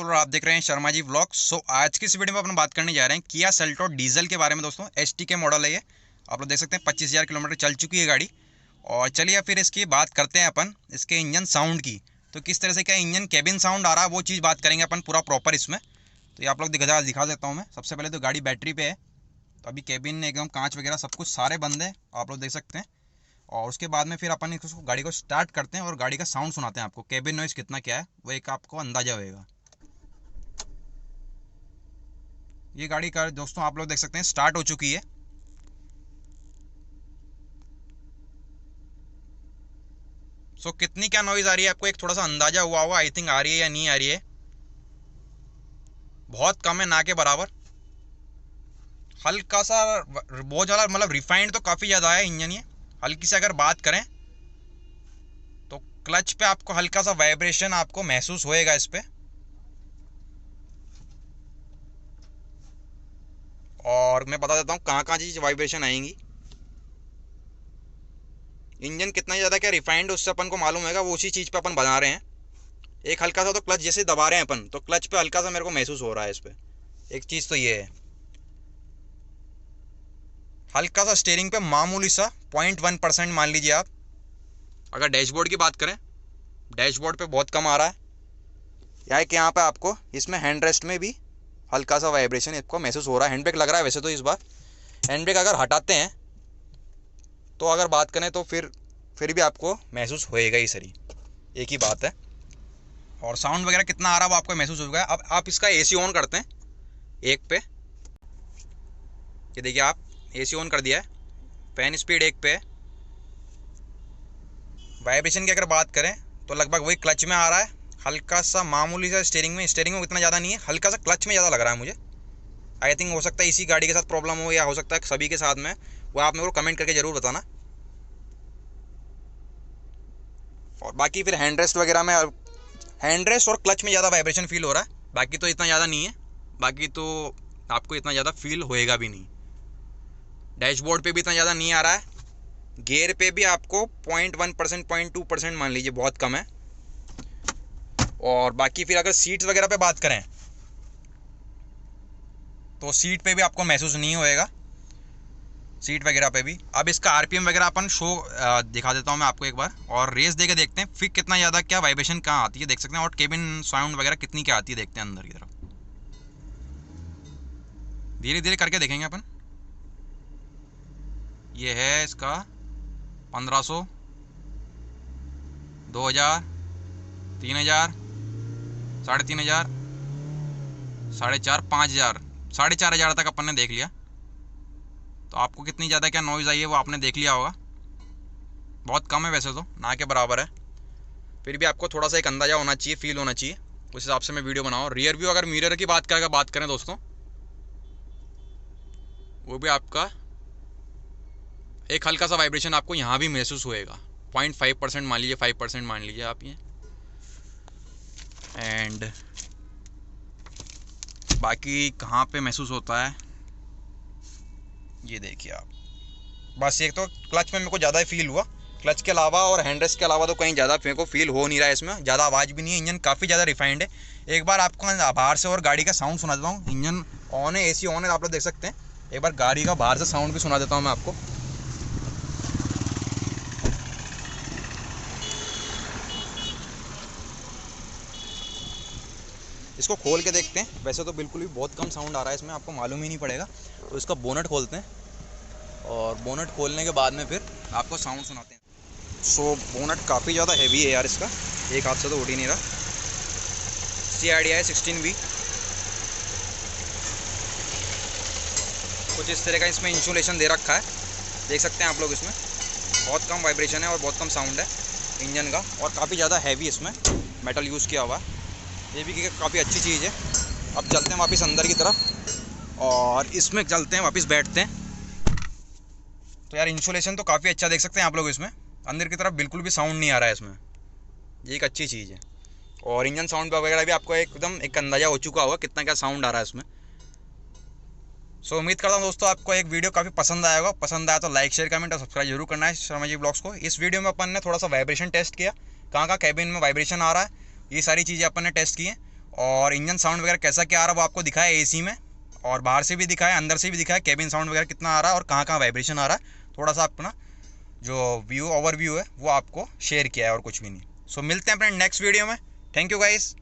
प्रफुल्ल और आप देख रहे हैं शर्मा जी व्लॉग। आज की इस वीडियो में अपन बात करने जा रहे हैं किया सेल्टोस डीजल के बारे में। दोस्तों एसटी के मॉडल है ये, आप लोग देख सकते हैं 25,000 किलोमीटर चल चुकी है गाड़ी। और चलिए फिर इसकी बात करते हैं अपन इसके इंजन साउंड की। तो किस तरह से क्या इंजन केबिन साउंड आ रहा है वो चीज़ बात करेंगे अपन पूरा प्रॉपर इसमें। तो ये आप लोग दिखा देता हूँ मैं। सबसे पहले तो गाड़ी बैटरी पे है, तो अभी केबिन एकदम कांच वगैरह सब कुछ सारे बंद है, आप लोग देख सकते हैं। और उसके बाद में फिर अपन इसको गाड़ी को स्टार्ट करते हैं और गाड़ी का साउंड सुनाते हैं आपको। केबिन नॉइज़ कितना क्या है वो एक आपको अंदाजा होएगा। ये गाड़ी का दोस्तों आप लोग देख सकते हैं स्टार्ट हो चुकी है। कितनी क्या नॉइज़ आ रही है आपको एक थोड़ा सा अंदाजा हुआ होगा, आई थिंक आ रही है या नहीं आ रही है। बहुत कम है, ना के बराबर। हल्का सा बहुत ज़्यादा मतलब रिफाइंड तो काफ़ी ज़्यादा है इंजन ये। हल्की से अगर बात करें तो क्लच पे आपको हल्का सा वाइब्रेशन आपको महसूस होएगा इस पे। और मैं बता देता हूँ कहाँ कहाँ चीज़ वाइब्रेशन आएंगी। इंजन कितना ज़्यादा क्या रिफाइंड उससे अपन को मालूम होगा, वो उसी चीज़ पे अपन बना रहे हैं। एक हल्का सा तो क्लच जैसे दबा रहे हैं अपन, तो क्लच पे हल्का सा मेरे को महसूस हो रहा है इस पे। एक चीज़ तो ये है, हल्का सा स्टीयरिंग पे मामूली सा 0.1% मान लीजिए आप। अगर डैशबोर्ड की बात करें, डैशबोर्ड पे बहुत कम आ रहा है। या कि यहाँ पे आपको इसमें हैंड रेस्ट में भी हल्का सा वाइब्रेशन आपको महसूस हो रहा है। हैंड ब्रेक लग रहा है वैसे तो इस बार। हैंड ब्रेक अगर हटाते हैं तो अगर बात करें तो फिर भी आपको महसूस होएगा ही सही, एक ही बात है। और साउंड वगैरह कितना आ रहा है वो आपको महसूस होगा। अब आप इसका एसी ऑन करते हैं एक पे, ये देखिए आप एसी ऑन कर दिया है, फैन स्पीड एक पे है। वाइब्रेशन की अगर बात करें तो लगभग वही क्लच में आ रहा है, हल्का सा मामूली सा स्टीयरिंग में इतना ज़्यादा नहीं है, हल्का सा क्लच में ज़्यादा लग रहा है मुझे। आई थिंक हो सकता है इसी गाड़ी के साथ प्रॉब्लम हो या हो सकता है सभी के साथ में, वो आप मेरे को कमेंट करके ज़रूर बताना। और बाकी फिर हैंड रेस्ट वगैरह में, हैंड रेस्ट और क्लच में ज़्यादा वाइब्रेशन फील हो रहा है, बाकी तो इतना ज़्यादा नहीं है। बाकी तो आपको इतना ज़्यादा फील होएगा भी नहीं। डैशबोर्ड पे भी इतना ज़्यादा नहीं आ रहा है। गियर पे भी आपको 0.1% 0.2% मान लीजिए, बहुत कम है। और बाकी फिर अगर सीट्स वगैरह पे बात करें तो सीट पे भी आपको महसूस नहीं होएगा, सीट वगैरह पे भी। अब इसका आरपीएम वगैरह अपन दिखा देता हूँ मैं आपको एक बार, और रेस दे के देखते हैं फिर कितना ज़्यादा क्या वाइब्रेशन कहाँ आती है, देख सकते हैं। और केबिन साउंड वगैरह कितनी क्या आती है देखते हैं अंदर की तरफ। धीरे धीरे करके देखेंगे अपन। ये है इसका 1500, 2000, 3000, 3500, 4,500, 5,000, 4,500 तक अपन ने देख लिया। तो आपको कितनी ज़्यादा क्या नॉइज़ आई है वो आपने देख लिया होगा। बहुत कम है वैसे तो, ना के बराबर है। फिर भी आपको थोड़ा सा एक अंदाज़ा होना चाहिए, फील होना चाहिए, उस हिसाब से मैं वीडियो बनाऊँ। रियर व्यू अगर मिरर की बात करें दोस्तों, वो भी आपका एक हल्का सा वाइब्रेशन आपको यहाँ भी महसूस होएगा। 0.5% मान लीजिए, 5% मान लीजिए आप ये। एंड बाकी कहाँ पे महसूस होता है ये देखिए आप। बस एक तो क्लच में मेरे को ज़्यादा ही फील हुआ, क्लच के अलावा और हैंडरेस्ट के अलावा तो कहीं ज़्यादा मेरे को फील हो नहीं रहा है। इसमें ज़्यादा आवाज़ भी नहीं है, इंजन काफ़ी ज़्यादा रिफाइंड है। एक बार आपको बाहर से और गाड़ी का साउंड सुना देता हूँ। इंजन ऑन है, एसी ऑन है, आप लोग देख सकते हैं। एक बार गाड़ी का बाहर से साउंड भी सुना देता हूँ मैं आपको। इसको खोल के देखते हैं। वैसे तो बिल्कुल भी बहुत कम साउंड आ रहा है इसमें, आपको मालूम ही नहीं पड़ेगा। तो इसका बोनट खोलते हैं और बोनट खोलने के बाद में फिर आपको साउंड सुनाते हैं। बोनट काफ़ी ज़्यादा हैवी है यार इसका, एक हाथ से तो उठ ही नहीं रहा। CIDI है 16V। कुछ इस तरह का इसमें इंसुलेशन दे रखा है, देख सकते हैं आप लोग। इसमें बहुत कम वाइब्रेशन है और बहुत कम साउंड है इंजन का, और काफ़ी ज़्यादा हैवी इसमें मेटल यूज़ किया हुआ है। ये भी काफ़ी अच्छी चीज़ है। अब चलते हैं वापस अंदर की तरफ और इसमें चलते हैं वापस, बैठते हैं। तो यार इंसुलेशन तो काफ़ी अच्छा देख सकते हैं आप लोग इसमें। अंदर की तरफ बिल्कुल भी साउंड नहीं आ रहा है इसमें, ये एक अच्छी चीज़ है। और इंजन साउंड वगैरह भी आपको एकदम एक अंदाज़ा हो चुका होगा कितना क्या साउंड आ रहा है इसमें। उम्मीद करता हूँ दोस्तों आपको एक वीडियो काफ़ी पसंद आया होगा। पसंद आया तो लाइक, शेयर, कमेंट और सब्सक्राइब जरूर करना है शर्मा जी ब्लॉग्स को। इस वीडियो में अपन ने थोड़ा सा वाइब्रेशन टेस्ट किया, कहाँ केबिन में वाइब्रेशन आ रहा है, ये सारी चीज़ें अपन ने टेस्ट की हैं। और इंजन साउंड वगैरह कैसा क्या आ रहा है वो आपको दिखाया एसी में, और बाहर से भी दिखाया, अंदर से भी दिखाया, केबिन साउंड वगैरह कितना आ रहा है और कहाँ कहाँ वाइब्रेशन आ रहा है, थोड़ा सा अपना जो व्यू ओवरव्यू है वो आपको शेयर किया है और कुछ भी नहीं। सो मिलते हैं अपने नेक्स्ट वीडियो में। Thank you guys.